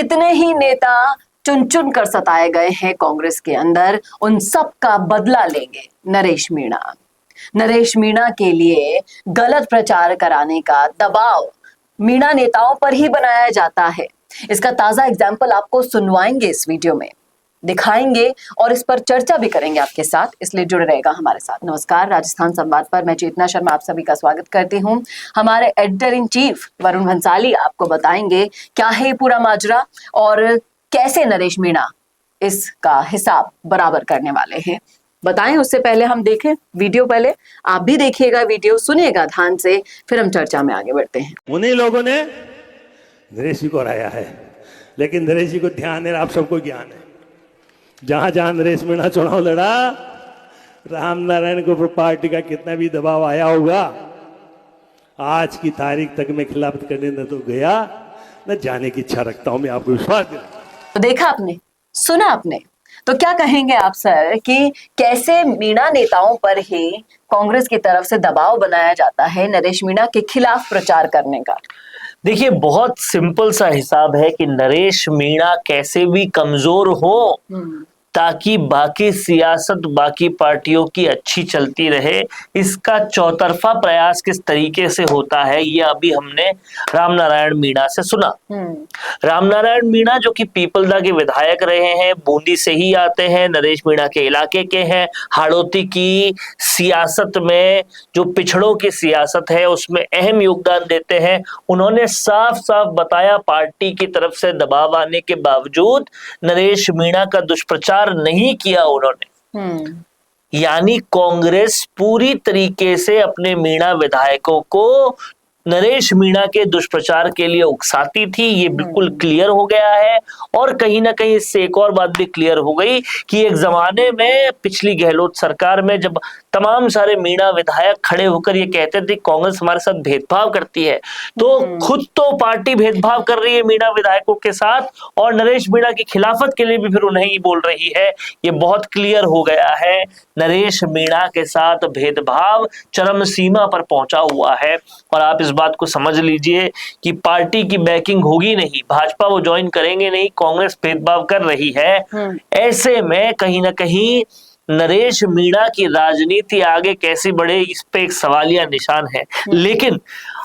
इतने ही नेता चुन चुन कर सताए गए हैं कांग्रेस के अंदर, उन सब का बदला लेंगे नरेश मीणा। नरेश मीणा के लिए गलत प्रचार कराने का दबाव मीणा नेताओं पर ही बनाया जाता है। इसका ताजा एग्जाम्पल आपको सुनवाएंगे, इस वीडियो में दिखाएंगे और इस पर चर्चा भी करेंगे आपके साथ, इसलिए जुड़े रहेगा हमारे साथ। नमस्कार, राजस्थान संवाद पर मैं चेतना शर्मा आप सभी का स्वागत करती हूं। हमारे editor in chief Varun Bhansali आपको बताएंगे क्या है ये पूरा माजरा और कैसे नरेश मीणा इसका हिसाब बराबर करने वाले हैं। बताएं उससे पहले हम देखें वीडियो। पहले आप भी देखिएगा वीडियो, सुनिएगा ध्यान से, फिर हम चर्चा में आगे बढ़ते हैं। उन्हीं लोगों ने नरेश जी को हराया है, लेकिन नरेश जी को ध्यान है, आप सबको ज्ञान है। जहां जहां नरेश मीणा चुनाव लड़ा, राम नारायण को पार्टी का कितना भी दबाव आया होगा, आज की तारीख तक मैं खिलाफत करने न तो गया न जाने की इच्छा रखता हूं। मैं आपको विश्वास दिला। तो देखा आपने, सुना आपने, तो क्या कहेंगे आप सर कि कैसे मीणा नेताओं पर ही कांग्रेस की तरफ से दबाव बनाया जाता है नरेश मीणा के खिलाफ प्रचार करने का? देखिए, बहुत सिंपल सा हिसाब है कि नरेश मीणा कैसे भी कमजोर हो ताकि बाकी सियासत, बाकी पार्टियों की अच्छी चलती रहे। इसका चौतरफा प्रयास किस तरीके से होता है, ये अभी हमने रामनारायण मीणा से सुना। रामनारायण मीणा जो कि पीपलदा के विधायक रहे हैं, बूंदी से ही आते हैं, नरेश मीणा के इलाके के हैं। हाड़ौती की सियासत में, जो पिछड़ों की सियासत है, उसमें अहम योगदान देते हैं। उन्होंने साफ साफ बताया, पार्टी की तरफ से दबाव आने के बावजूद नरेश मीणा का दुष्प्रचार नहीं किया उन्होंने। यानी कांग्रेस पूरी तरीके से अपने मीणा विधायकों को नरेश मीणा के दुष्प्रचार के लिए उकसाती थी। ये बिल्कुल क्लियर हो गया है। और कहीं ना कहीं इससे एक और बात भी क्लियर हो गई कि एक जमाने में पिछली गहलोत सरकार में जब तमाम सारे मीणा विधायक खड़े होकर ये कहते थे कांग्रेस हमारे साथ भेदभाव करती है, तो खुद तो पार्टी भेदभाव कर रही है मीणा विधायकों के साथ, और नरेश मीणा की खिलाफत के लिए भी फिर उन्हें ही बोल रही है। ये बहुत क्लियर हो गया है। नरेश मीणा के साथ भेदभाव चरम सीमा पर पहुंचा हुआ है। और आप इस बात को समझ लीजिए कि पार्टी की बैकिंग होगी नहीं, भाजपा वो ज्वाइन करेंगे नहीं, कांग्रेस भेदभाव कर रही है। ऐसे में कहीं ना कहीं नरेश मीणा की राजनीति आगे कैसी बढ़े, इस पे एक सवालिया निशान है। लेकिन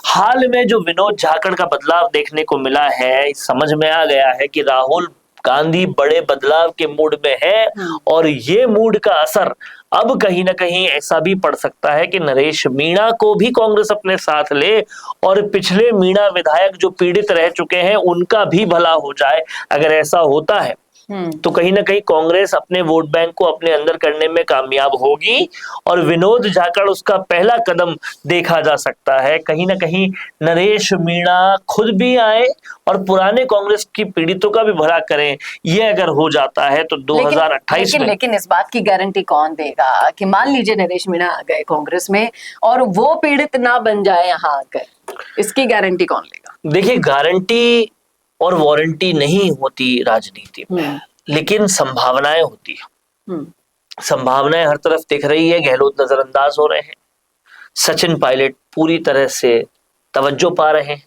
हाल में जो विनोद झाकड़ का बदलाव देखने को मिला है, समझ में आ गया है कि राहुल गांधी बड़े बदलाव के मूड में है। और ये मूड का असर अब कहीं ना कहीं ऐसा भी पड़ सकता है कि नरेश मीणा को भी कांग्रेस अपने साथ ले और पिछले मीणा विधायक जो पीड़ित रह चुके हैं उनका भी भला हो जाए। अगर ऐसा होता है तो कहीं ना कहीं कांग्रेस अपने वोट बैंक को अपने अंदर करने में कामयाब होगी और विनोद झाकड़ उसका पहला कदम देखा जा सकता है। कहीं ना कहीं नरेश मीणा खुद भी आए और पुराने कांग्रेस की पीड़ितों का भी भला करें। ये अगर हो जाता है तो 2028 में लेकिन इस बात की गारंटी कौन देगा कि मान लीजिए नरेश मीणा आ गए कांग्रेस में और वो पीड़ित ना बन जाए यहाँ आकर, इसकी गारंटी कौन लेगा? देखिए, गारंटी और वारंटी नहीं होती राजनीति में, लेकिन संभावनाएं होती है। संभावनाएं हर तरफ दिख रही है। गहलोत नजरअंदाज हो रहे हैं, सचिन पायलट पूरी तरह से तवज्जो पा रहे हैं,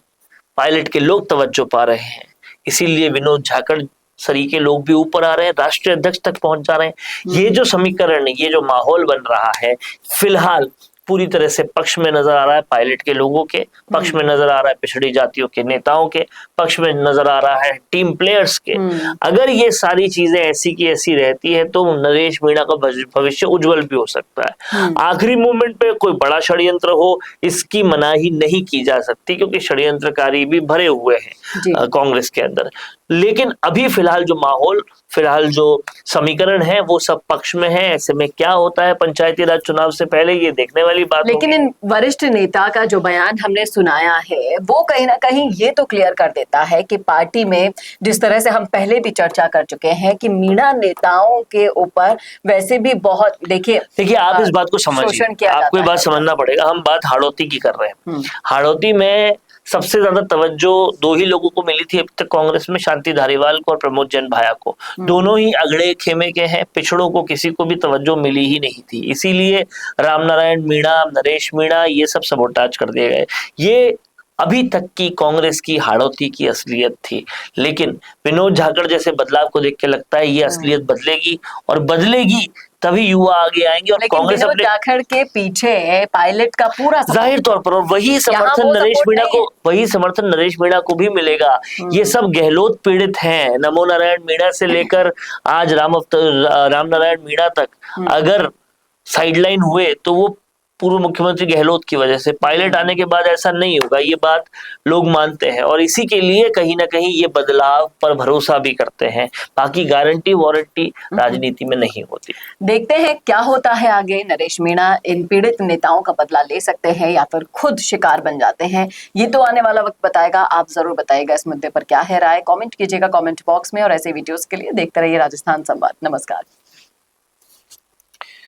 पायलट के लोग तवज्जो पा रहे हैं, इसीलिए विनोद झाकड़ सरीके लोग भी ऊपर आ रहे हैं, राष्ट्रीय अध्यक्ष तक पहुंच जा रहे हैं। ये जो समीकरण, ये जो माहौल बन रहा है, फिलहाल पूरी तरह से पक्ष में नजर आ रहा है पायलट के लोगों के, पक्ष में नजर आ रहा है पिछड़ी जातियों के नेताओं के, पक्ष में नजर आ रहा है टीम प्लेयर्स के। अगर ये सारी चीजें ऐसी की ऐसी रहती है तो नरेश मीणा का भविष्य उज्जवल भी हो सकता है। आखिरी मोमेंट पे कोई बड़ा षड्यंत्र हो, इसकी मनाही नहीं की जा सकती, क्योंकि षड्यंत्रकारी भी भरे हुए हैं कांग्रेस के अंदर। लेकिन अभी फिलहाल जो माहौल, फिलहाल जो समीकरण है, वो सब पक्ष में है। ऐसे में क्या होता है पंचायती राज चुनाव से पहले, ये देखने वाली बात। लेकिन इन वरिष्ठ नेता का जो बयान हमने सुनाया है वो कहीं ना कहीं ये तो क्लियर कर देता है कि पार्टी में, जिस तरह से हम पहले भी चर्चा कर चुके हैं कि मीणा नेताओं के ऊपर वैसे भी बहुत, देखिए आप इस बात को समझिए, आपको ये बात समझना पड़ेगा। हम बात हाड़ौती की कर रहे हैं। हाड़ौती में सबसे ज्यादा तवज्जो दो ही लोगों को मिली थी अब तक कांग्रेस में, शांति धारीवाल को और प्रमोद जैन भाया को। दोनों ही अगड़े खेमे के हैं, पिछड़ों को किसी को भी तवज्जो मिली ही नहीं थी। इसीलिए रामनारायण मीणा, नरेश मीणा, ये सब सबोटाज कर दिए गए। ये अभी तक की कांग्रेस की हाड़ौती की असलियत थी। लेकिन विनोद झाकड़ जैसे बदलाव को देख के लगता है ये असलियत बदलेगी, और बदलेगी तभी युवा आगे आएंगे और लेकिन कांग्रेस विनोद अपने जाखड़ के पीछे पायलट का पूरा जाहिर तौर पर, और वही समर्थन वो नरेश support मीणा नहीं को, वही समर्थन नरेश मीणा को भी मिलेगा। ये सब गहलोत पीड़ित हैं, नमो नारायण मीणा से लेकर आज राम नारायण मीणा तक अगर साइडलाइन हुए तो वो पूर्व मुख्यमंत्री गहलोत की वजह से। पायलट आने के बाद ऐसा नहीं होगा, ये बात लोग मानते हैं, और इसी के लिए कहीं ना कहीं ये बदलाव पर भरोसा भी करते हैं। बाकी गारंटी वारंटी राजनीति में नहीं होती। देखते हैं क्या होता है आगे। नरेश मीणा इन पीड़ित नेताओं का बदला ले सकते हैं या फिर खुद शिकार बन जाते हैं, ये तो आने वाला वक्त बताएगा। आप जरूर बताइएगा इस मुद्दे पर क्या है राय, कमेंट कीजिएगा कमेंट बॉक्स में, और ऐसे वीडियोस के लिए देखते रहिए राजस्थान संवाद। नमस्कार।